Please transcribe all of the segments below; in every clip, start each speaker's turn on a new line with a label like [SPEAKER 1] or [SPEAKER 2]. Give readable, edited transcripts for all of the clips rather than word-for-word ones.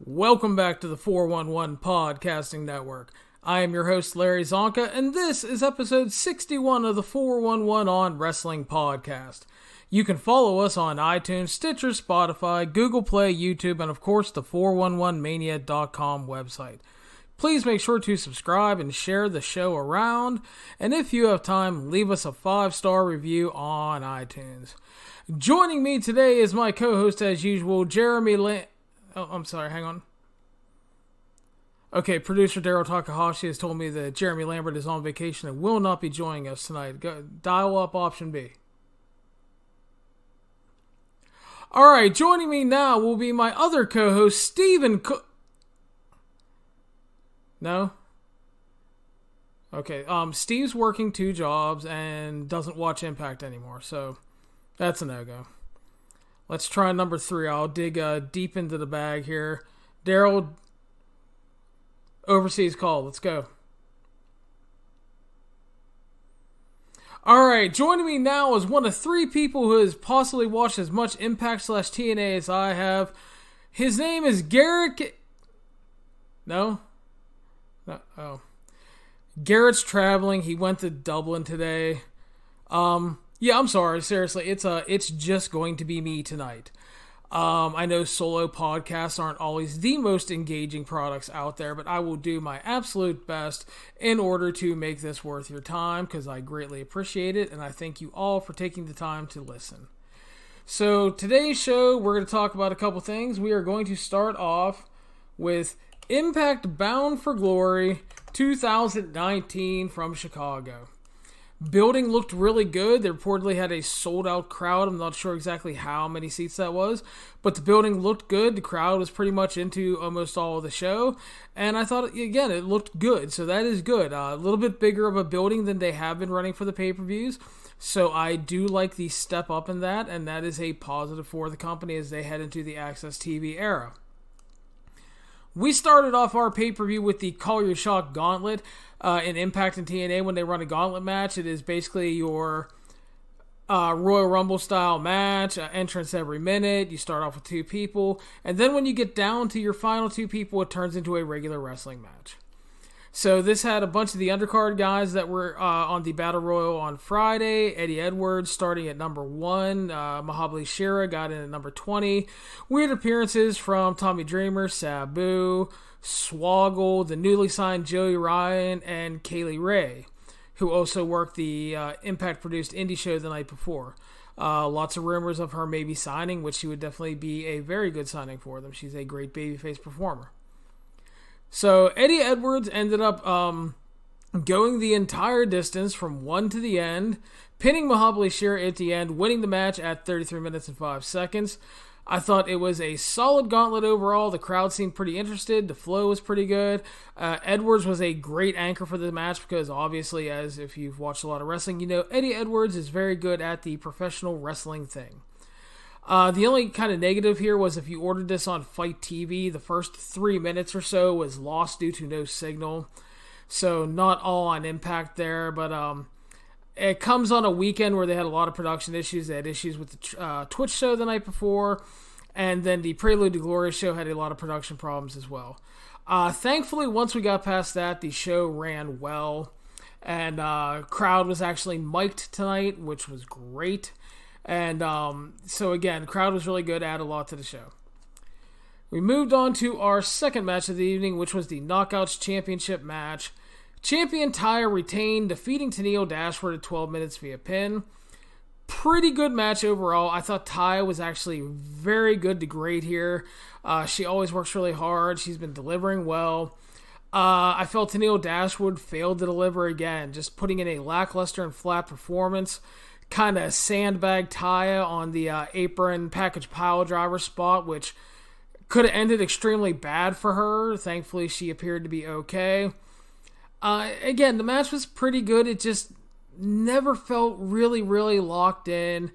[SPEAKER 1] Welcome back to the 411 Podcasting Network. I am your host, Larry Csonka, and this is episode 61 of the 411 on Wrestling Podcast. You can follow us on iTunes, Stitcher, Spotify, Google Play, YouTube, and of course the 411mania.com website. Please make sure to subscribe and share the show around, and if you have time, leave us a 5-star review on iTunes. Joining me today is my co-host as usual, Jeremy Oh, I'm sorry, hang on. Okay, producer Daryl Takahashi has told me that Jeremy Lambert is on vacation and will not be joining us tonight. Dial up option B. Alright, joining me now will be my other co-host, Steven No? Okay, Steve's working 2 jobs and doesn't watch Impact anymore, so that's a no-go. Let's try number 3. I'll dig deep into the bag here. Daryl, overseas call. Let's go. Alright, joining me now is one of 3 people who has possibly watched as much Impact/TNA as I have. His name is Garrett... No? No? Oh. Garrett's traveling. He went to Dublin today. Yeah, I'm sorry. Seriously, it's just going to be me tonight. I know solo podcasts aren't always the most engaging products out there, but I will do my absolute best in order to make this worth your time, because I greatly appreciate it, and I thank you all for taking the time to listen. So today's show, we're going to talk about a couple things. We are going to start off with Impact Bound for Glory 2019 from Chicago. Building looked really good. They reportedly had a sold-out crowd. I'm not sure exactly how many seats that was, but the building looked good. The crowd was pretty much into almost all of the show, and I thought, again, it looked good, so that is good. A little bit bigger of a building than they have been running for the pay-per-views, so I do like the step up in that, and that is a positive for the company as they head into the Access TV era. We started off our pay-per-view with the Call Your Shot Gauntlet in Impact and TNA. When they run a gauntlet match, it is basically your Royal Rumble style match, entrance every minute. You start off with 2 people, and then when you get down to your final 2 people, it turns into a regular wrestling match. So this had a bunch of the undercard guys that were on the Battle Royal on Friday. Eddie Edwards starting at number 1. Mahabali Shera got in at number 20. Weird appearances from Tommy Dreamer, Sabu, Swoggle, the newly signed Joey Ryan, and Kaylee Ray, who also worked the Impact-produced indie show the night before. Lots of rumors of her maybe signing, which she would definitely be a very good signing for them. She's a great babyface performer. So Eddie Edwards ended up going the entire distance from 1 to the end, pinning Mahabali Shera at the end, winning the match at 33 minutes and 5 seconds. I thought it was a solid gauntlet overall. The crowd seemed pretty interested. The flow was pretty good. Edwards was a great anchor for the match because obviously, as if you've watched a lot of wrestling, you know Eddie Edwards is very good at the professional wrestling thing. The only kind of negative here was if you ordered this on Fight TV, the first 3 minutes or so was lost due to no signal. So not all on Impact there, but it comes on a weekend where they had a lot of production issues. They had issues with the Twitch show the night before, and then the Prelude to Glory show had a lot of production problems as well. Thankfully, once we got past that, the show ran well, and crowd was actually mic'd tonight, which was great. And so again, the crowd was really good, added a lot to the show. We moved on to our second match of the evening, which was the Knockouts Championship match. Champion Taya retained, defeating Tennille Dashwood at 12 minutes via pin. Pretty good match overall. I thought Taya was actually very good to great here. She always works really hard. She's been delivering well. I felt Tennille Dashwood failed to deliver again, just putting in a lackluster and flat performance. Kind of sandbagged Taya on the apron package pile driver spot, which could have ended extremely bad for her. Thankfully, she appeared to be okay. Again, the match was pretty good. It just never felt really, really locked in.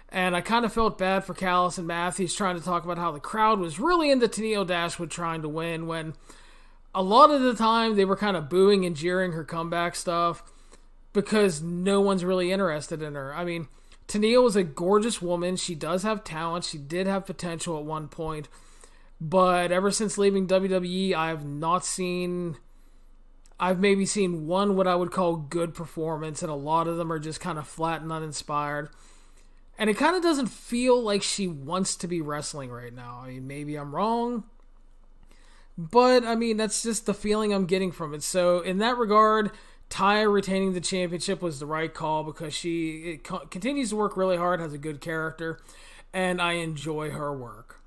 [SPEAKER 1] And I kind of felt bad for Callis and Matthews trying to talk about how the crowd was really into Tennille Dashwood trying to win, when a lot of the time they were kind of booing and jeering her comeback stuff, because no one's really interested in her. I mean, Tennille is a gorgeous woman. She does have talent. She did have potential at one point. But ever since leaving WWE, I've maybe seen one what I would call good performance, and a lot of them are just kind of flat and uninspired. And it kind of doesn't feel like she wants to be wrestling right now. I mean, maybe I'm wrong, but I mean, that's just the feeling I'm getting from it. So in that regard, Taya retaining the championship was the right call because she continues to work really hard, has a good character, and I enjoy her work.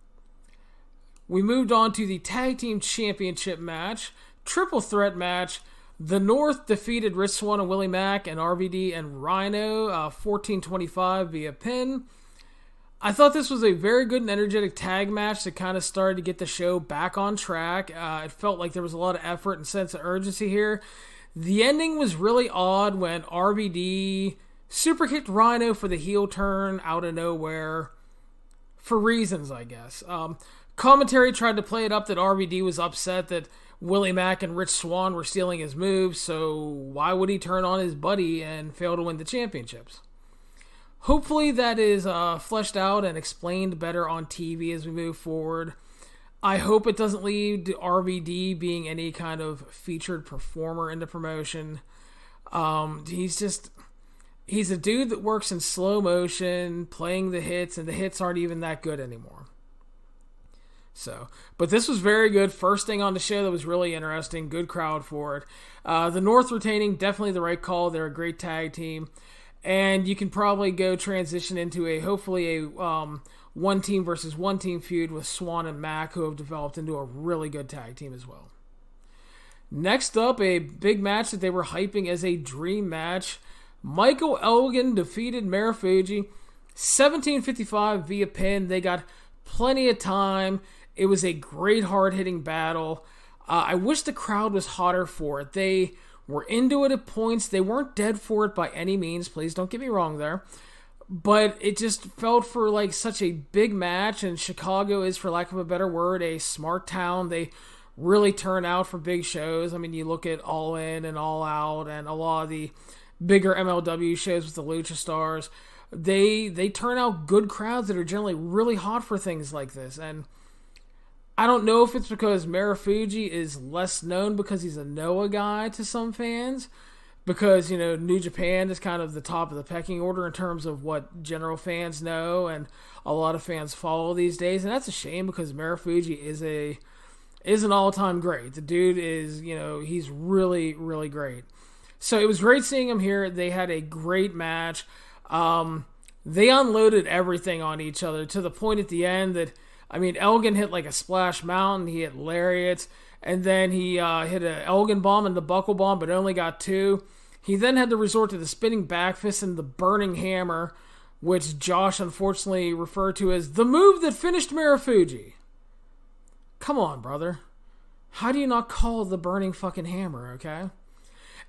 [SPEAKER 1] We moved on to the Tag Team Championship match, triple threat match. The North defeated Rich Swann and Willie Mack and RVD and Rhino 14-25 via pin. I thought this was a very good and energetic tag match that kind of started to get the show back on track. It felt like there was a lot of effort and sense of urgency here. The ending was really odd when RVD super kicked Rhino for the heel turn out of nowhere. For reasons, I guess. Commentary tried to play it up that RVD was upset that Willie Mack and Rich Swann were stealing his moves, so why would he turn on his buddy and fail to win the championships? Hopefully that is fleshed out and explained better on TV as we move forward. I hope it doesn't lead to RVD being any kind of featured performer in the promotion. He's a dude that works in slow motion, playing the hits, and the hits aren't even that good anymore. So, but this was very good. First thing on the show that was really interesting. Good crowd for it. The North retaining, definitely the right call. They're a great tag team. And you can probably go transition into hopefully a one team versus one team feud with Swann and Mack, who have developed into a really good tag team as well. Next up, a big match that they were hyping as a dream match. Michael Elgin defeated Marufuji 17:55 via pin. They got plenty of time. It was a great hard-hitting battle. I wish the crowd was hotter for it. They were into it at points. They weren't dead for it by any means. Please don't get me wrong there. But it just felt for like such a big match, and Chicago is, for lack of a better word, a smart town. They really turn out for big shows. I mean, you look at All In and All Out and a lot of the bigger MLW shows with the Lucha Stars. They turn out good crowds that are generally really hot for things like this. And I don't know if it's because Marufuji is less known because he's a Noah guy to some fans. Because, you know, New Japan is kind of the top of the pecking order in terms of what general fans know and a lot of fans follow these days. And that's a shame because Marufuji is an all-time great. The dude is, you know, he's really, really great. So it was great seeing him here. They had a great match. They unloaded everything on each other to the point at the end that, I mean, Elgin hit like a splash mountain. He hit lariats. And then he hit an Elgin bomb and the buckle bomb, but only got 2. He then had to resort to the spinning back fist and the burning hammer, which Josh unfortunately referred to as the move that finished Marufuji. Come on, brother. How do you not call the burning fucking hammer, okay?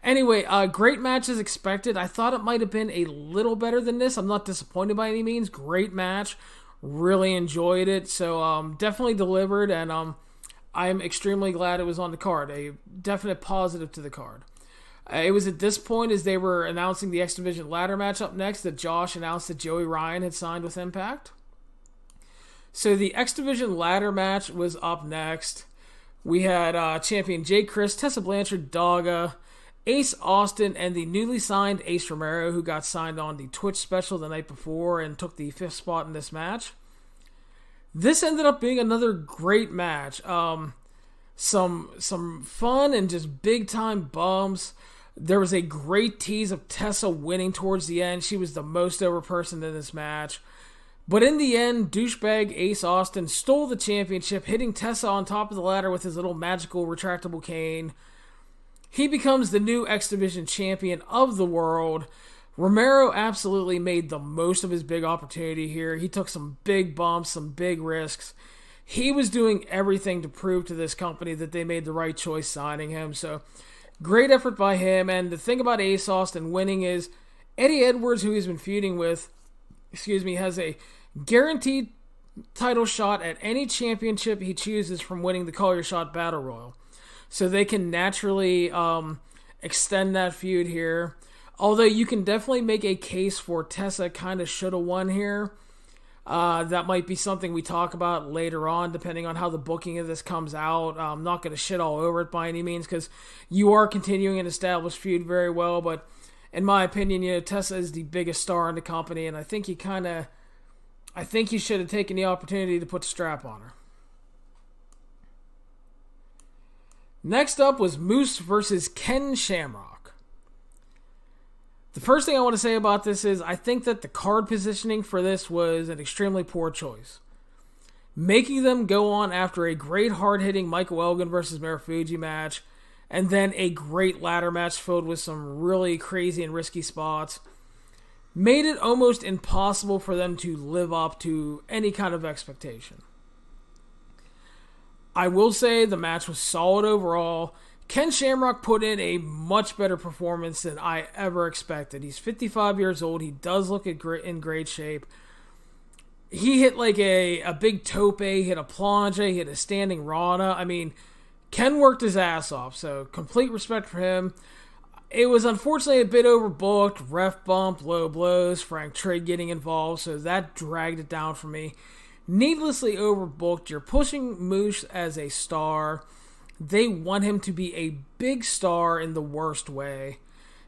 [SPEAKER 1] Anyway, great match as expected. I thought it might have been a little better than this. I'm not disappointed by any means. Great match. Really enjoyed it. So definitely delivered, and I'm extremely glad it was on the card. A definite positive to the card. It was at this point, as they were announcing the X Division ladder match up next, that Josh announced that Joey Ryan had signed with Impact. So the X Division ladder match was up next. We had champion Jake Crist, Tessa Blanchard, Dogga, Ace Austin, and the newly signed Ace Romero, who got signed on the Twitch special the night before and took the 5th spot in this match. This ended up being another great match. Some fun and just big time bumps. There was a great tease of Tessa winning towards the end. She was the most over person in this match. But in the end, douchebag Ace Austin stole the championship, hitting Tessa on top of the ladder with his little magical retractable cane. He becomes the new X Division champion of the world. Romero absolutely made the most of his big opportunity here. He took some big bumps, some big risks. He was doing everything to prove to this company that they made the right choice signing him. So, great effort by him. And the thing about Ace Austin winning is Eddie Edwards, who he's been feuding with, has a guaranteed title shot at any championship he chooses from winning the Call Your Shot Battle Royal. So they can naturally extend that feud here. Although you can definitely make a case for Tessa kind of should have won here. That might be something we talk about later on, depending on how the booking of this comes out. I'm not going to shit all over it by any means, because you are continuing an established feud very well. But in my opinion, Tessa is the biggest star in the company, and I think you should have taken the opportunity to put the strap on her. Next up was Moose versus Ken Shamrock. The first thing I want to say about this is I think that the card positioning for this was an extremely poor choice. Making them go on after a great hard-hitting Michael Elgin versus Marufuji match, and then a great ladder match filled with some really crazy and risky spots, made it almost impossible for them to live up to any kind of expectation. I will say the match was solid overall. Ken Shamrock put in a much better performance than I ever expected. He's 55 years old. He does look in great shape. He hit like a big tope, hit a planche, hit a standing rana. I mean, Ken worked his ass off, so complete respect for him. It was unfortunately a bit overbooked. Ref bump, low blows, Frank Trigg getting involved, so that dragged it down for me. Needlessly overbooked. You're pushing Moose as a star. They want him to be a big star in the worst way.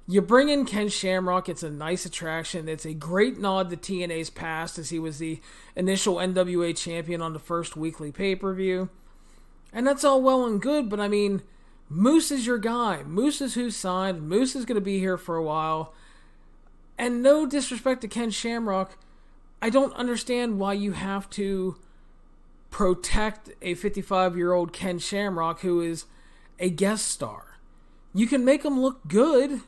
[SPEAKER 1] You bring in Ken Shamrock. It's a nice attraction. It's a great nod to TNA's past, as he was the initial NWA champion on the first weekly pay-per-view. And that's all well and good, but I mean, Moose is your guy. Moose is who's signed. Moose is going to be here for a while. And no disrespect to Ken Shamrock, I don't understand why you have to protect a 55-year-old Ken Shamrock who is a guest star. You can make him look good.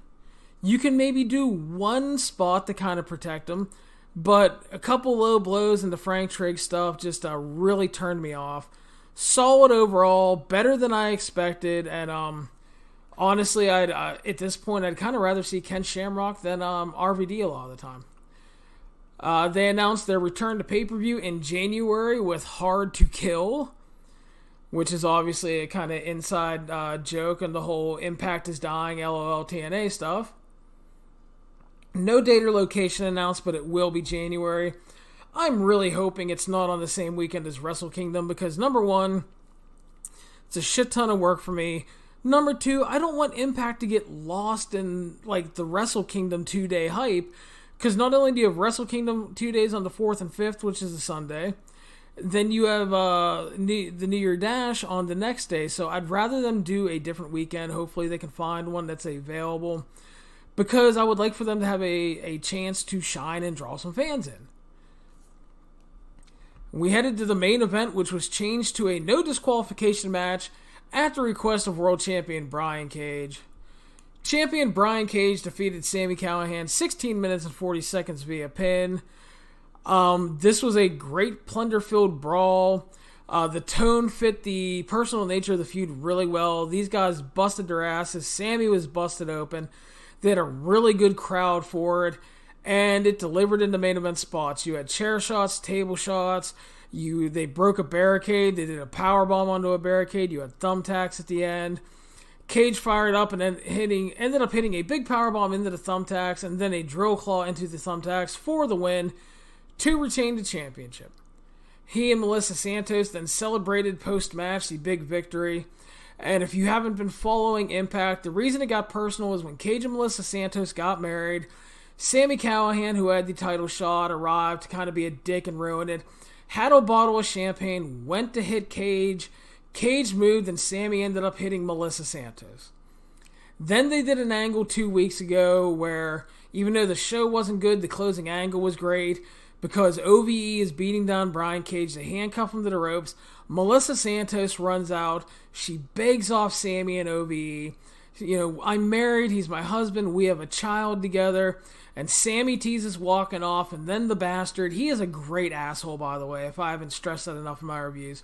[SPEAKER 1] You can maybe do one spot to kind of protect him, but a couple low blows and the Frank Trigg stuff just really turned me off. Solid overall, better than I expected, and honestly, at this point, I'd kind of rather see Ken Shamrock than RVD a lot of the time. They announced their return to pay-per-view in January with Hard to Kill, which is obviously a kind of inside joke on the whole Impact is dying LOL TNA stuff. No date or location announced, but it will be January. I'm really hoping it's not on the same weekend as Wrestle Kingdom, because number one, it's a shit ton of work for me. Number two, I don't want Impact to get lost in like the Wrestle Kingdom 2-day hype, because not only do you have Wrestle Kingdom 2 days on the 4th and 5th, which is a Sunday, then you have the New Year Dash on the next day. So I'd rather them do a different weekend. Hopefully they can find one that's available, because I would like for them to have a chance to shine and draw some fans in. We headed to the main event, which was changed to a no disqualification match at the request of World Champion Brian Cage. Champion Brian Cage defeated Sami Callihan 16 minutes and 40 seconds via pin. This was a great plunder-filled brawl. The tone fit the personal nature of the feud really well. These guys busted their asses. Sami was busted open. They had a really good crowd for it, and it delivered in the main event spots. You had chair shots, table shots. They broke a barricade. They did a powerbomb onto a barricade. You had thumbtacks at the end. Cage fired up and then ended up hitting a big powerbomb into the thumbtacks and then a drill claw into the thumbtacks for the win to retain the championship. He and Melissa Santos then celebrated post-match the big victory. And if you haven't been following Impact, the reason it got personal is when Cage and Melissa Santos got married, Sami Callihan, who had the title shot, arrived to kind of be a dick and ruin it, had a bottle of champagne, went to hit Cage. Cage moved, and Sami ended up hitting Melissa Santos. Then they did an angle 2 weeks ago where, even though the show wasn't good, the closing angle was great, because OVE is beating down Brian Cage. They handcuff him to the ropes. Melissa Santos runs out. She begs off Sami and OVE. I'm married. He's my husband. We have a child together. And Sami teases walking off, and then the bastard, he is a great asshole, by the way, if I haven't stressed that enough in my reviews,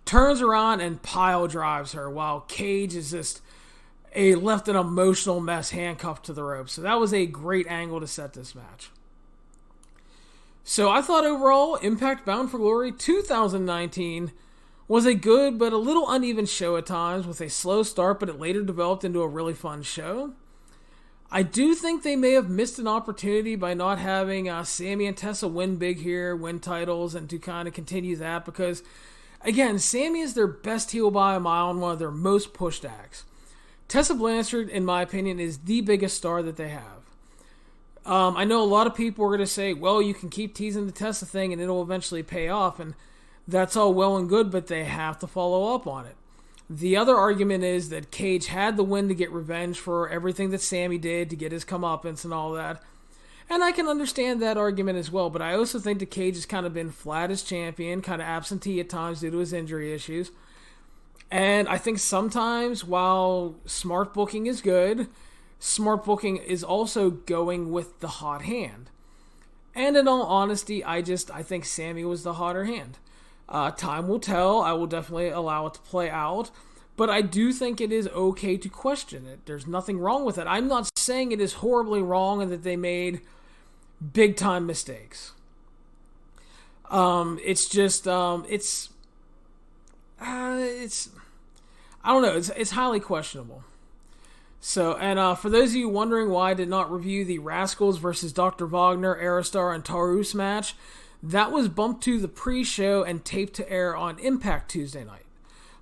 [SPEAKER 1] turns around and pile drives her while Cage is just left an emotional mess handcuffed to the rope. So that was a great angle to set this match. So I thought overall, Impact Bound for Glory 2019 was a good but a little uneven show at times with a slow start, but it later developed into a really fun show. I do think they may have missed an opportunity by not having Sammy and Tessa win big here, win titles, and to kind of continue that because, again, Sammy is their best heel by a mile and one of their most pushed acts. Tessa Blanchard, in my opinion, is the biggest star that they have. I know a lot of people are going to say, well, you can keep teasing the Tessa thing and it'll eventually pay off, and that's all well and good, but they have to follow up on it. The other argument is that Cage had the win to get revenge for everything that Sammy did, to get his comeuppance and all that. And I can understand that argument as well, but I also think that Cage has kind of been flat as champion, kind of absentee at times due to his injury issues. And I think sometimes, while smart booking is good, smart booking is also going with the hot hand. And in all honesty, I think Sammy was the hotter hand. Time will tell. I will definitely allow it to play out. But I do think it is okay to question it. There's nothing wrong with it. I'm not saying it is horribly wrong and that they made big time mistakes. It's I don't know. It's highly questionable. So, and for those of you wondering why I did not review the Rascals versus Dr. Wagner, Aerostar, and Taurus match, that was bumped to the pre-show and taped to air on Impact Tuesday night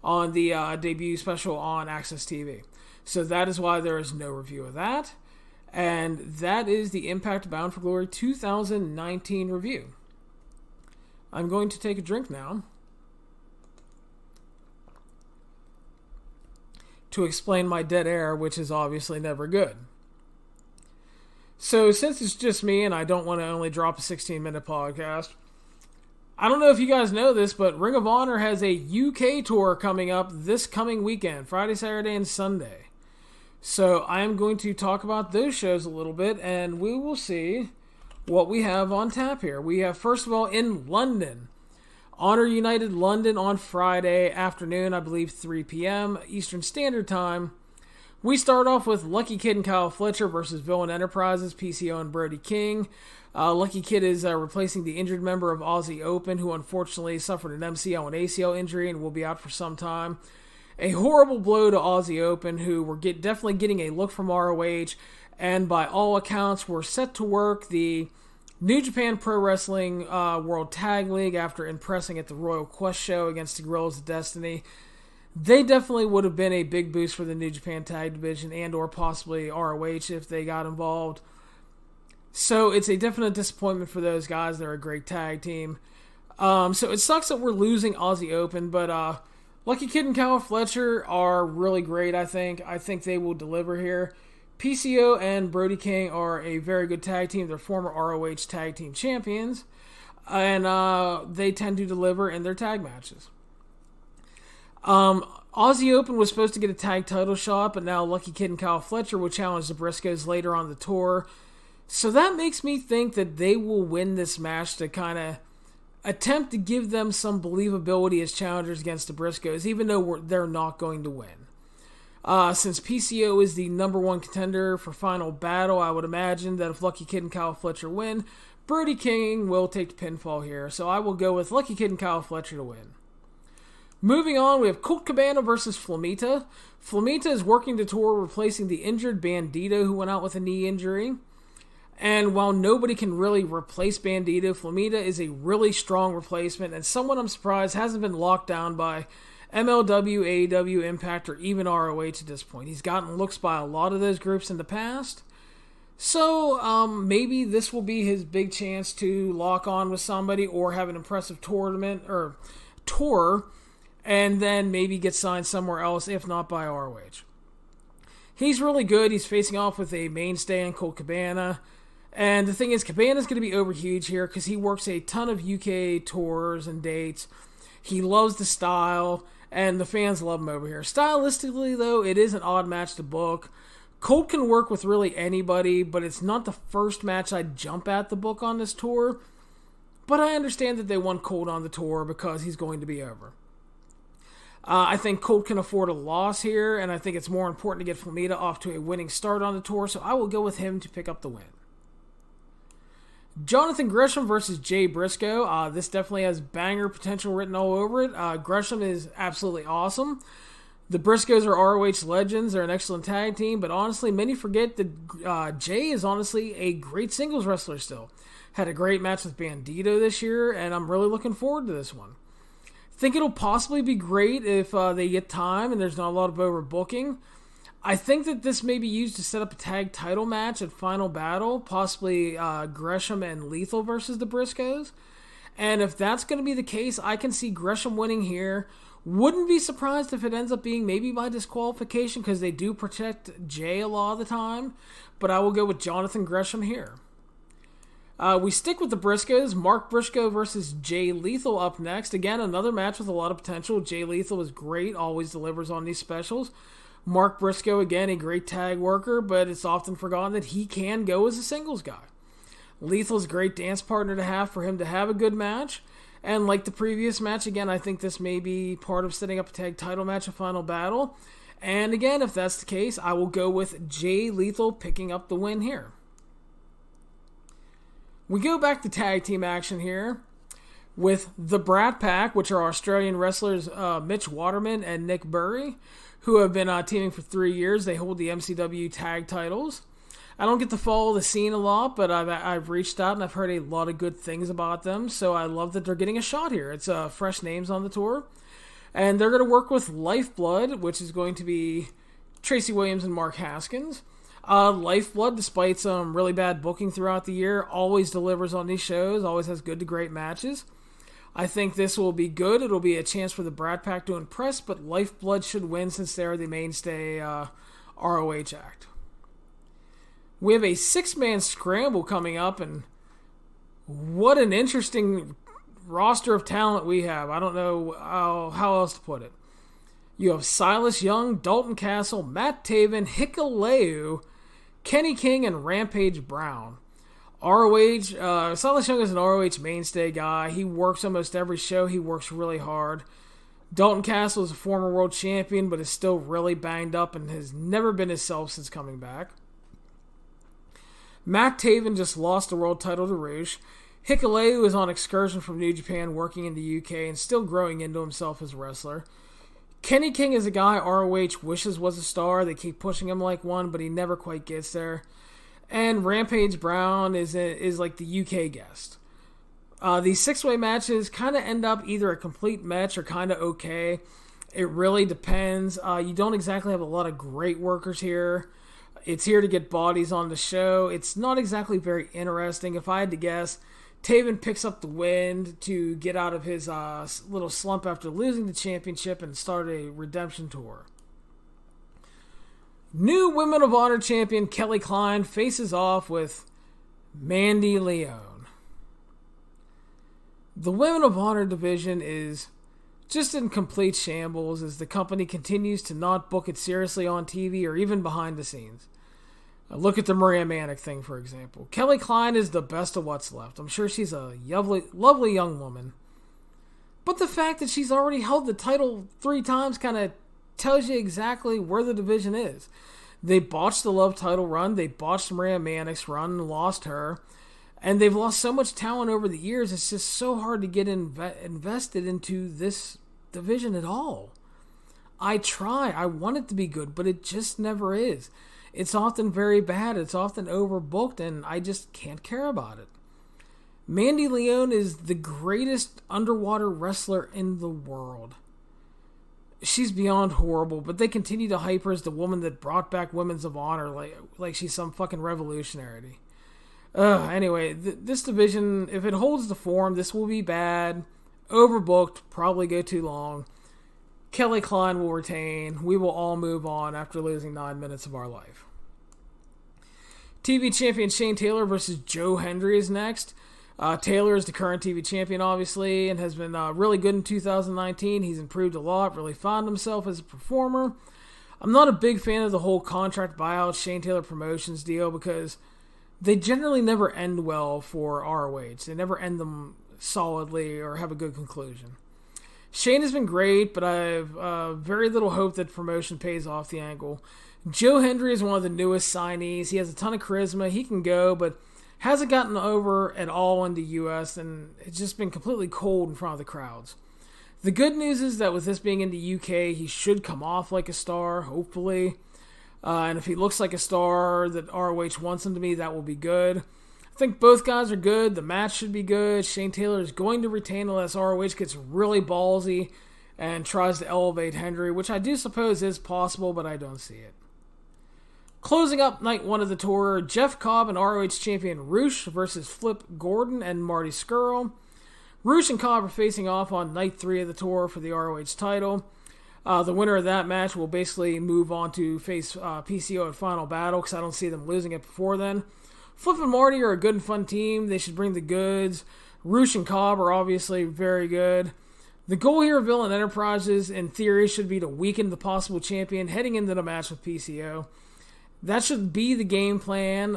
[SPEAKER 1] on the debut special on Access TV. So that is why there is no review of that. And that is the Impact Bound for Glory 2019 review. I'm going to take a drink now to explain my dead air, which is obviously never good. So since it's just me and I don't want to only drop a 16-minute podcast, I don't know if you guys know this, but Ring of Honor has a UK tour coming up this coming weekend, Friday, Saturday, and Sunday. So I am going to talk about those shows a little bit, and we will see what we have on tap here. We have, first of all, in London, Honor United London on Friday afternoon, I believe 3 p.m. Eastern Standard Time. We start off with Lucky Kid and Kyle Fletcher versus Villain Enterprises, PCO and Brody King. Lucky Kid is replacing the injured member of Aussie Open, who unfortunately suffered an MCL and ACL injury and will be out for some time. A horrible blow to Aussie Open, who were definitely getting a look from ROH, and by all accounts were set to work the New Japan Pro Wrestling World Tag League after impressing at the Royal Quest show against the Guerrillas of Destiny. They definitely would have been a big boost for the New Japan Tag Division and or possibly ROH if they got involved. So it's a definite disappointment for those guys. They're a great tag team. So it sucks that we're losing Aussie Open, but Lucky Kid and Kyle Fletcher are really great, I think. I think they will deliver here. PCO and Brody King are a very good tag team. They're former ROH tag team champions. And they tend to deliver in their tag matches. Aussie Open was supposed to get a tag title shot, but now Lucky Kid and Kyle Fletcher will challenge the Briscoes later on the tour. So that makes me think that they will win this match to kind of attempt to give them some believability as challengers against the Briscoes, even though they're not going to win. Since PCO is the number one contender for Final Battle, I would imagine that if Lucky Kid and Kyle Fletcher win, Brody King will take the pinfall here. So I will go with Lucky Kid and Kyle Fletcher to win. Moving on, we have Colt Cabana versus Flamita. Flamita is working the tour, replacing the injured Bandito, who went out with a knee injury. And while nobody can really replace Bandito, Flamita is a really strong replacement, and someone I'm surprised hasn't been locked down by MLW, AEW, Impact, or even ROH at this point. He's gotten looks by a lot of those groups in the past. So maybe this will be his big chance to lock on with somebody or have an impressive tournament or tour, and then maybe get signed somewhere else, if not by ROH. He's really good. He's facing off with a mainstay in Colt Cabana. And the thing is, Cabana's going to be over huge here because he works a ton of UK tours and dates. He loves the style, and the fans love him over here. Stylistically, though, it is an odd match to book. Colt can work with really anybody, but it's not the first match I'd jump at the book on this tour. But I understand that they want Colt on the tour because he's going to be over. I think Colt can afford a loss here, and I think it's more important to get Flamita off to a winning start on the tour, so I will go with him to pick up the win. Jonathan Gresham versus Jay Briscoe. This definitely has banger potential written all over it. Gresham is absolutely awesome. The Briscoes are ROH legends. They're an excellent tag team, but honestly, many forget that Jay is honestly a great singles wrestler still. Had a great match with Bandito this year, and I'm really looking forward to this one. Think it'll possibly be great if they get time and there's not a lot of overbooking. I think that this may be used to set up a tag title match at Final Battle, possibly Gresham and Lethal versus the Briscoes. And if that's going to be the case, I can see Gresham winning here. Wouldn't be surprised if it ends up being maybe by disqualification because they do protect Jay a lot of the time. But I will go with Jonathan Gresham here. We stick with the Briscoes. Mark Briscoe versus Jay Lethal up next. Again, another match with a lot of potential. Jay Lethal is great, always delivers on these specials. Mark Briscoe, again, a great tag worker, but it's often forgotten that he can go as a singles guy. Lethal's a great dance partner to have for him to have a good match. And like the previous match, again, I think this may be part of setting up a tag title match at Final Battle. And again, if that's the case, I will go with Jay Lethal picking up the win here. We go back to tag team action here with the Brat Pack, which are Australian wrestlers Mitch Waterman and Nick Burry, who have been teaming for 3 years. They hold the MCW tag titles. I don't get to follow the scene a lot, but I've reached out and I've heard a lot of good things about them, so I love that they're getting a shot here. It's fresh names on the tour. And they're going to work with Lifeblood, which is going to be Tracy Williams and Mark Haskins. Lifeblood, despite some really bad booking throughout the year, always delivers on these shows, always has good to great matches. I think this will be good. It'll be a chance for the Brat Pack to impress, but Lifeblood should win since they're the mainstay ROH act. We have a 6-man scramble coming up, and what an interesting roster of talent we have. I don't know how else to put it. You have Silas Young, Dalton Castle, Matt Taven, Hikuleu, Kenny King, and Rampage Brown. ROH, Silas Young is an ROH mainstay guy. He works almost every show. He works really hard. Dalton Castle is a former world champion, but is still really banged up and has never been himself since coming back. Matt Taven just lost the world title to Roosh. Hikuleu is on excursion from New Japan, working in the UK and still growing into himself as a wrestler. Kenny King is a guy ROH wishes was a star. They keep pushing him like one, but he never quite gets there. And Rampage Brown is like the UK guest. These 6-way matches kind of end up either a complete match or kind of okay. It really depends. You don't exactly have a lot of great workers here. It's here to get bodies on the show. It's not exactly very interesting. If I had to guess, Taven picks up the win to get out of his little slump after losing the championship and start a redemption tour. New Women of Honor champion Kelly Klein faces off with Mandy Leone. The Women of Honor division is just in complete shambles as the company continues to not book it seriously on TV or even behind the scenes. Look at the Maria Manic thing, for example. Kelly Klein is the best of what's left. I'm sure she's a lovely young woman. But the fact that she's already held the title 3 times kind of tells you exactly where the division is. They botched the Love title run. They botched Maria Manic's run and lost her. And they've lost so much talent over the years. It's just so hard to get invested into this division at all. I try. I want it to be good, but it just never is. It's often very bad. It's often overbooked, and I just can't care about it. Mandy Leone is the greatest underwater wrestler in the world. She's beyond horrible, but they continue to hype her as the woman that brought back Women's of Honor like she's some fucking revolutionary. Anyway, this division, if it holds the form, this will be bad. Overbooked, probably go too long. Kelly Klein will retain. We will all move on after losing 9 minutes of our life. TV champion Shane Taylor versus Joe Hendry is next. Taylor is the current TV champion, obviously, and has been really good in 2019. He's improved a lot, really found himself as a performer. I'm not a big fan of the whole contract buyout Shane Taylor Promotions deal because they generally never end well for ROH. They never end them solidly or have a good conclusion. Shane has been great, but I have very little hope that promotion pays off the angle. Joe Hendry is one of the newest signees. He has a ton of charisma. He can go, but hasn't gotten over at all in the U.S., and it's just been completely cold in front of the crowds. The good news is that with this being in the UK, he should come off like a star, hopefully. And if he looks like a star that ROH wants him to be, that will be good. I think both guys are good. The match should be good. Shane Taylor is going to retain unless ROH gets really ballsy and tries to elevate Hendry, which I do suppose is possible, but I don't see it. Closing up night 1 of the tour, Jeff Cobb and ROH champion Roosh versus Flip Gordon and Marty Scurll. Roosh and Cobb are facing off on night 3 of the tour for the ROH title. The winner of that match will basically move on to face PCO at Final Battle, because I don't see them losing it before then. Flip and Marty are a good and fun team. They should bring the goods. Roosh and Cobb are obviously very good. The goal here of Villain Enterprises, in theory, should be to weaken the possible champion heading into the match with PCO. That should be the game plan.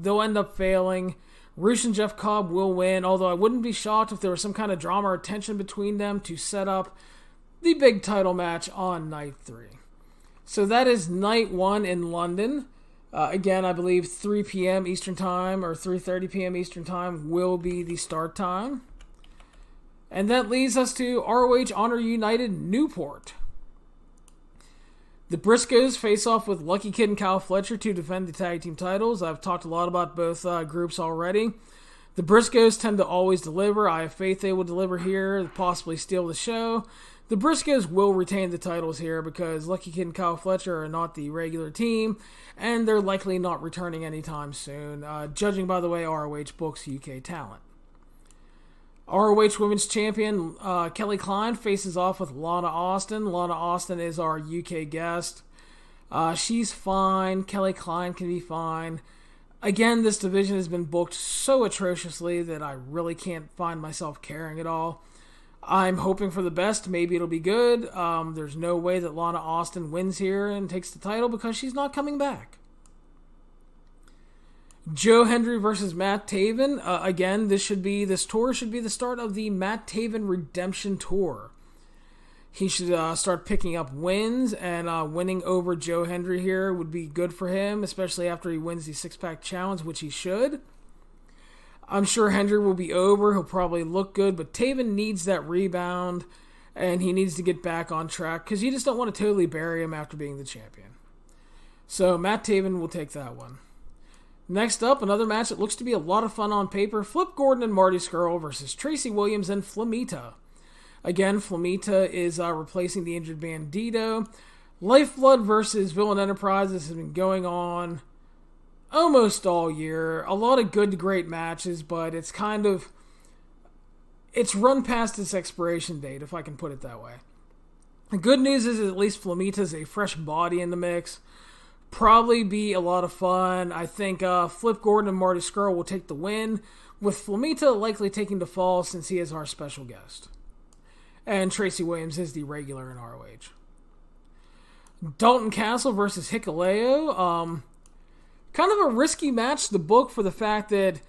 [SPEAKER 1] They'll end up failing. Roosh and Jeff Cobb will win, although I wouldn't be shocked if there was some kind of drama or tension between them to set up the big title match on night 3. So that is night 1 in London. Again, I believe 3 p.m. Eastern Time or 3:30 p.m. Eastern Time will be the start time. And that leads us to ROH Honor United Newport. The Briscoes face off with Lucky Kid and Kyle Fletcher to defend the tag team titles. I've talked a lot about both groups already. The Briscoes tend to always deliver. I have faith they will deliver here, possibly steal the show. The Briscoes will retain the titles here because Lucky Kid and Kyle Fletcher are not the regular team, and they're likely not returning anytime soon, judging by the way ROH books UK talent. ROH Women's Champion Kelly Klein faces off with Lana Austin. Lana Austin is our UK guest. She's fine. Kelly Klein can be fine. Again, this division has been booked so atrociously that I really can't find myself caring at all. I'm hoping for the best. Maybe it'll be good. There's no way that Lana Austin wins here and takes the title because she's not coming back. Joe Hendry versus Matt Taven. Again, this tour should be the start of the Matt Taven Redemption Tour. He should start picking up wins, and winning over Joe Hendry here would be good for him, especially after he wins the 6-pack challenge, which he should. I'm sure Hendry will be over. He'll probably look good, but Taven needs that rebound, and he needs to get back on track because you just don't want to totally bury him after being the champion. So Matt Taven will take that one. Next up, another match that looks to be a lot of fun on paper. Flip Gordon and Marty Scurll versus Tracy Williams and Flamita. Again, Flamita is replacing the injured Bandito. Lifeblood versus Villain Enterprises has been going on almost all year. A lot of good to great matches, but it's run past its expiration date, if I can put it that way. The good news is at least Flamita's a fresh body in the mix. Probably be a lot of fun. I think Flip Gordon and Marty Scurll will take the win, with Flamita likely taking the fall since he is our special guest. And Tracy Williams is the regular in ROH. Dalton Castle versus Hikuleo. Kind of a risky match to book for the fact that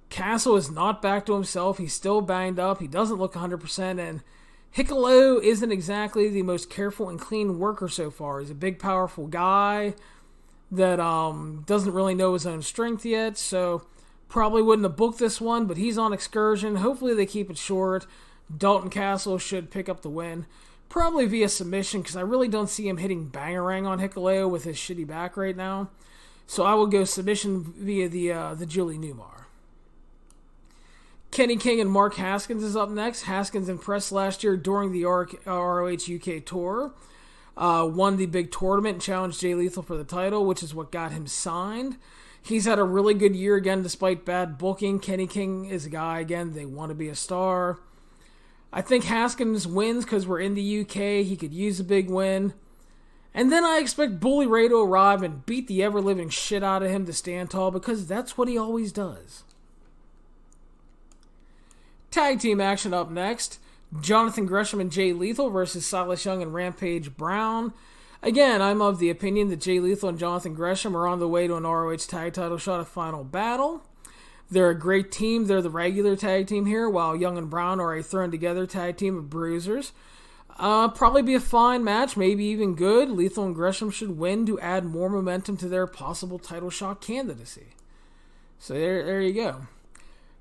[SPEAKER 1] Castle is not back to himself. He's still banged up. He doesn't look 100%, and Hikuleo isn't exactly the most careful and clean worker so far. He's a big, powerful guy that doesn't really know his own strength yet, so probably wouldn't have booked this one, but he's on excursion. Hopefully they keep it short. Dalton Castle should pick up the win. Probably via submission, because I really don't see him hitting Bangarang on Hikuleo with his shitty back right now. So I will go submission via the Julie Newmar. Kenny King and Mark Haskins is up next. Haskins impressed last year during the ROH UK tour. Won the big tournament and challenged Jay Lethal for the title, which is what got him signed. He's had a really good year again despite bad booking. Kenny King is a guy, again, they want to be a star. I think Haskins wins because we're in the UK. He could use a big win. And then I expect Bully Ray to arrive and beat the ever-living shit out of him to stand tall because that's what he always does. Tag team action up next. Jonathan Gresham and Jay Lethal versus Silas Young and Rampage Brown. Again, I'm of the opinion that Jay Lethal and Jonathan Gresham are on the way to an ROH tag title shot at Final Battle. They're a great team. They're the regular tag team here, while Young and Brown are a thrown-together tag team of bruisers. Probably be a fine match, maybe even good. Lethal and Gresham should win to add more momentum to their possible title shot candidacy. So there you go.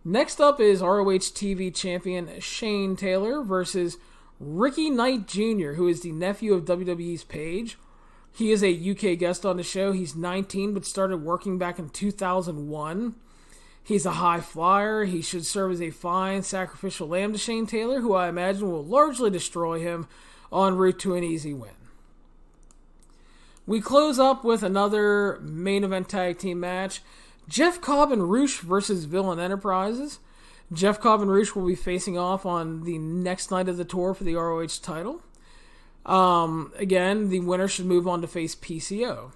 [SPEAKER 1] Next up is ROH TV champion Shane Taylor versus Ricky Knight Jr., who is the nephew of WWE's Paige. He is a UK guest on the show. He's 19, but started working back in 2001. He's a high flyer. He should serve as a fine sacrificial lamb to Shane Taylor, who I imagine will largely destroy him en route to an easy win. We close up with another main event tag team match. Jeff Cobb and Roosh versus Villain Enterprises. Jeff Cobb and Roosh will be facing off on the next night of the tour for the ROH title. Again, the winner should move on to face PCO.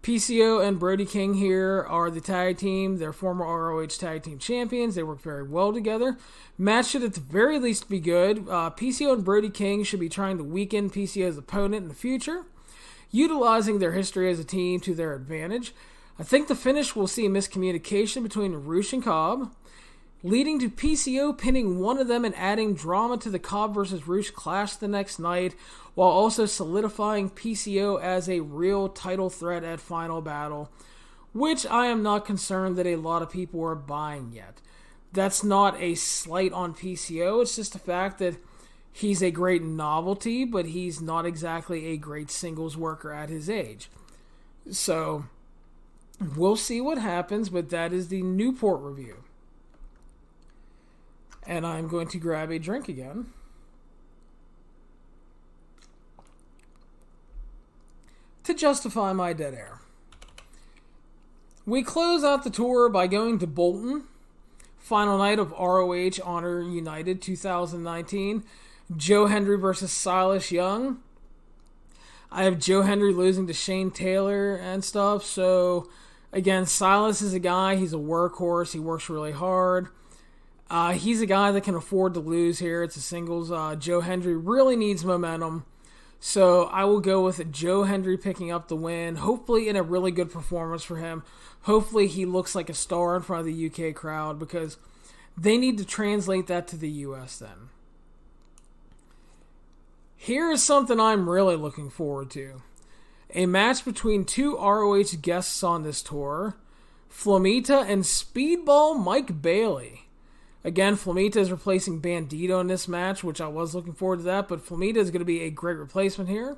[SPEAKER 1] PCO and Brody King here are the tag team. They're former ROH tag team champions. They work very well together. Match should at the very least be good. PCO and Brody King should be trying to weaken PCO's opponent in the future, utilizing their history as a team to their advantage. I think the finish will see a miscommunication between Roosh and Cobb, leading to PCO pinning one of them and adding drama to the Cobb versus Roosh clash the next night, while also solidifying PCO as a real title threat at Final Battle, which I am not concerned that a lot of people are buying yet. That's not a slight on PCO, it's just the fact that he's a great novelty, but he's not exactly a great singles worker at his age. So, we'll see what happens, but that is the Newport review. And I'm going to grab a drink again. To justify my dead air. We close out the tour by going to Bolton. Final night of ROH Honor United 2019. Joe Hendry versus Silas Young. I have Joe Hendry losing to Shane Taylor and stuff. So, again, Silas is a guy. He's a workhorse. He works really hard. He's a guy that can afford to lose here. It's a singles. Joe Hendry really needs momentum. So I will go with Joe Hendry picking up the win. Hopefully in a really good performance for him. Hopefully he looks like a star in front of the UK crowd, because they need to translate that to the US then. Here is something I'm really looking forward to. A match between two ROH guests on this tour. Flamita and Speedball Mike Bailey. Again, Flamita is replacing Bandito in this match, which I was looking forward to that, but Flamita is going to be a great replacement here.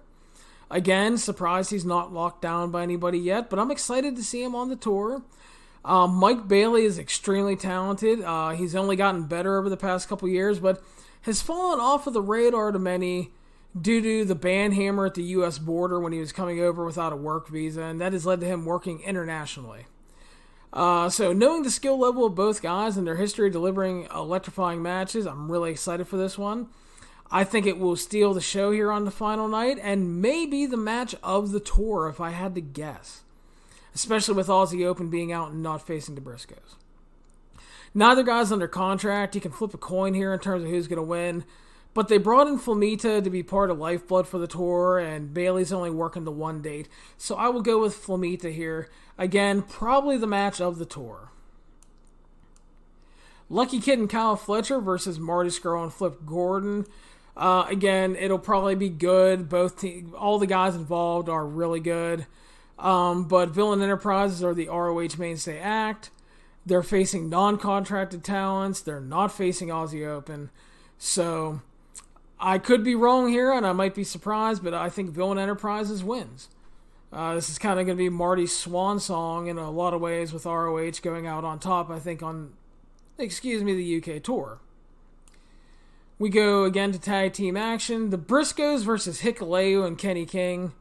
[SPEAKER 1] Again, surprised he's not locked down by anybody yet, but I'm excited to see him on the tour. Mike Bailey is extremely talented. He's only gotten better over the past couple years, but has fallen off of the radar to many due to the ban hammer at the U.S. border when he was coming over without a work visa, and that has led to him working internationally. So knowing the skill level of both guys and their history of delivering electrifying matches, I'm really excited for this one. I think it will steal the show here on the final night, and maybe the match of the tour if I had to guess. Especially with Aussie Open being out and not facing the Briscoes. Neither guy's under contract. You can flip a coin here in terms of who's going to win. But they brought in Flamita to be part of Lifeblood for the tour, and Bailey's only working the one date. So I will go with Flamita here. Again, probably the match of the tour. Lucky Kid and Kyle Fletcher versus Marty Scurll and Flip Gordon. Again, it'll probably be good. All the guys involved are really good. But Villain Enterprises are the ROH Mainstay Act. They're facing non-contracted talents. They're not facing Aussie Open. So I could be wrong here, and I might be surprised, but I think Villain Enterprises wins. This is kind of going to be Marty's swan song in a lot of ways, with ROH going out on top, I think, on, the UK tour. We go again to tag team action. The Briscoes versus Hikuleo and Kenny King.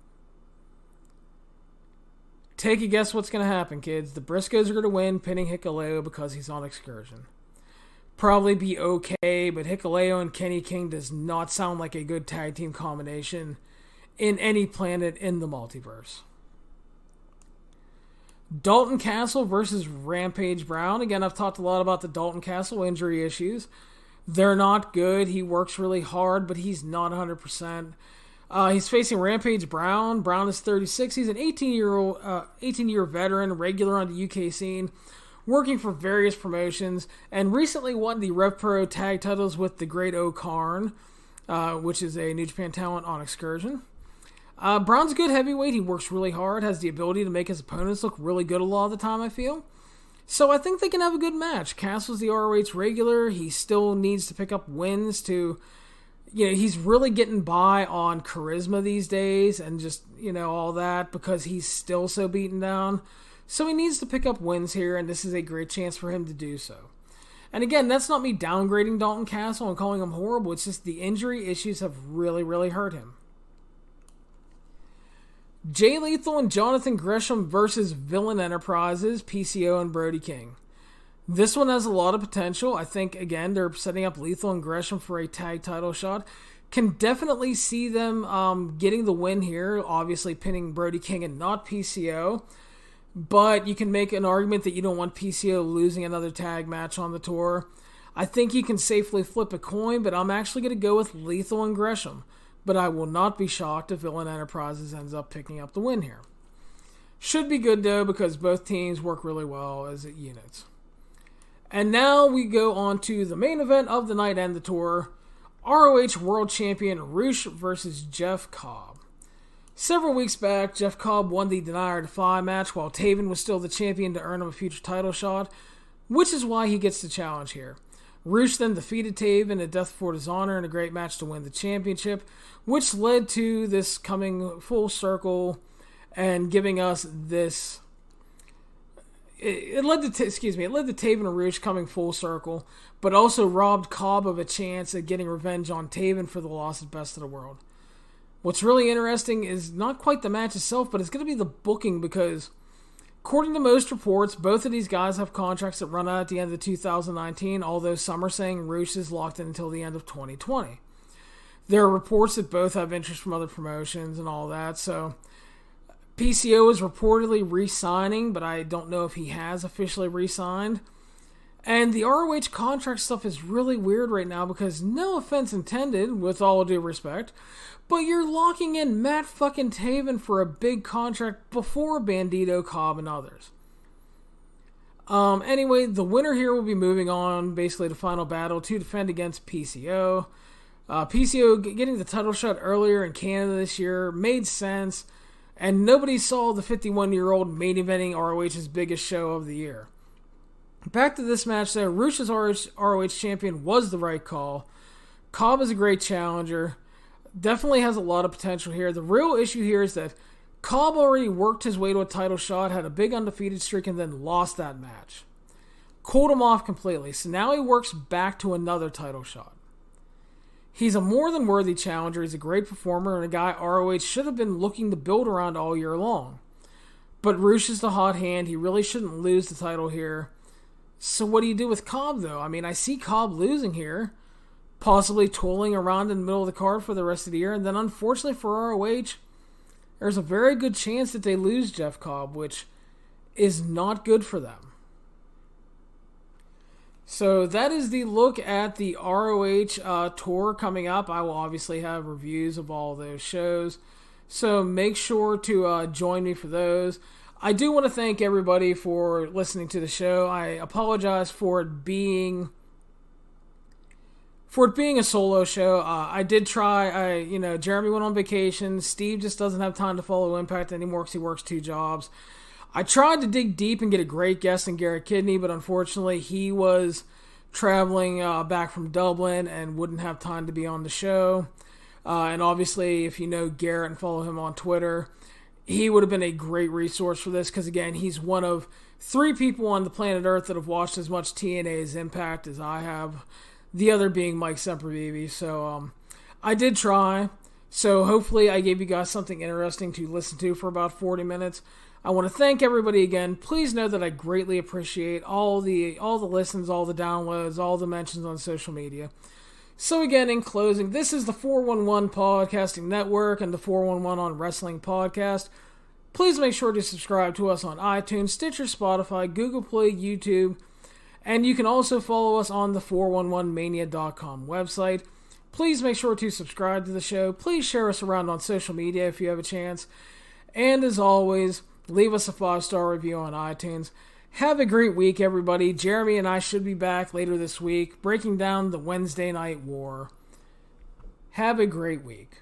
[SPEAKER 1] Take a guess what's going to happen, kids. The Briscoes are going to win, pinning Hikuleo because he's on excursion. Probably be okay, but Hikuleo and Kenny King does not sound like a good tag team combination in any planet in the multiverse. Dalton Castle versus Rampage Brown. Again, I've talked a lot about the Dalton Castle injury issues. They're not good. He works really hard, but he's not 100%. He's facing Rampage Brown. Brown is 36. He's an 18-year veteran, regular on the UK scene, working for various promotions, and recently won the Rev Pro tag titles with the Great O-Khan, which is a New Japan talent on excursion. Brown's a good heavyweight. He works really hard, has the ability to make his opponents look really good a lot of the time, I feel. So I think they can have a good match. Castle's the ROH regular. He still needs to pick up wins to, he's really getting by on charisma these days and just, all that because he's still so beaten down. So he needs to pick up wins here, and this is a great chance for him to do so. And again, that's not me downgrading Dalton Castle and calling him horrible. It's just the injury issues have really, really hurt him. Jay Lethal and Jonathan Gresham versus Villain Enterprises, PCO and Brody King. This one has a lot of potential. I think, again, they're setting up Lethal and Gresham for a tag title shot. Can definitely see them getting the win here, obviously pinning Brody King and not PCO. But you can make an argument that you don't want PCO losing another tag match on the tour. I think you can safely flip a coin, but I'm actually going to go with Lethal and Gresham. But I will not be shocked if Villain Enterprises ends up picking up the win here. Should be good, though, because both teams work really well as units. And now we go on to the main event of the night and the tour. ROH World Champion Rush versus Jeff Cobb. Several weeks back, Jeff Cobb won the Deny or Defy match while Taven was still the champion to earn him a future title shot, which is why he gets the challenge here. Rush then defeated Taven at Death Before Dishonor in a great match to win the championship, which led to this coming full circle and giving us this. It led to Taven and Rush coming full circle, but also robbed Cobb of a chance at getting revenge on Taven for the loss at Best of the World. What's really interesting is not quite the match itself, but it's going to be the booking because, according to most reports, both of these guys have contracts that run out at the end of 2019, although some are saying Rush is locked in until the end of 2020. There are reports that both have interest from other promotions and all that, so PCO is reportedly re-signing, but I don't know if he has officially re-signed. And the ROH contract stuff is really weird right now because, no offense intended, with all due respect, but you're locking in Matt fucking Taven for a big contract before Bandito, Cobb, and others. Anyway, the winner here will be moving on, basically to Final Battle, to defend against PCO. PCO getting the title shot earlier in Canada this year made sense, and nobody saw the 51-year-old main eventing ROH's biggest show of the year. Back to this match though, Rush's ROH champion was the right call. Cobb is a great challenger. Definitely has a lot of potential here. The real issue here is that Cobb already worked his way to a title shot, had a big undefeated streak, and then lost that match. Cooled him off completely, so now he works back to another title shot. He's a more than worthy challenger, he's a great performer, and a guy ROH should have been looking to build around all year long. But Rush is the hot hand, he really shouldn't lose the title here. So what do you do with Cobb, though? I mean, I see Cobb losing here, possibly tooling around in the middle of the card for the rest of the year, and then unfortunately for ROH, there's a very good chance that they lose Jeff Cobb, which is not good for them. So that is the look at the ROH tour coming up. I will obviously have reviews of all those shows, so make sure to join me for those. I do want to thank everybody for listening to the show. I apologize for it being a solo show. I did try. Jeremy went on vacation. Steve just doesn't have time to follow Impact anymore because he works 2 jobs. I tried to dig deep and get a great guest in Garrett Kidney, but unfortunately he was traveling back from Dublin and wouldn't have time to be on the show. And obviously, if you know Garrett and follow him on Twitter, he would have been a great resource for this because, again, he's one of 3 people on the planet Earth that have watched as much TNA's Impact as I have, the other being Mike Sempervive. So I did try. So hopefully I gave you guys something interesting to listen to for about 40 minutes. I want to thank everybody again. Please know that I greatly appreciate all the listens, all the downloads, all the mentions on social media. So again, in closing, this is the 411 Podcasting Network and the 411 on Wrestling Podcast. Please make sure to subscribe to us on iTunes, Stitcher, Spotify, Google Play, YouTube, and you can also follow us on the 411mania.com website. Please make sure to subscribe to the show. Please share us around on social media if you have a chance. And as always, leave us a 5-star review on iTunes. Have a great week, everybody. Jeremy and I should be back later this week, breaking down the Wednesday Night War. Have a great week.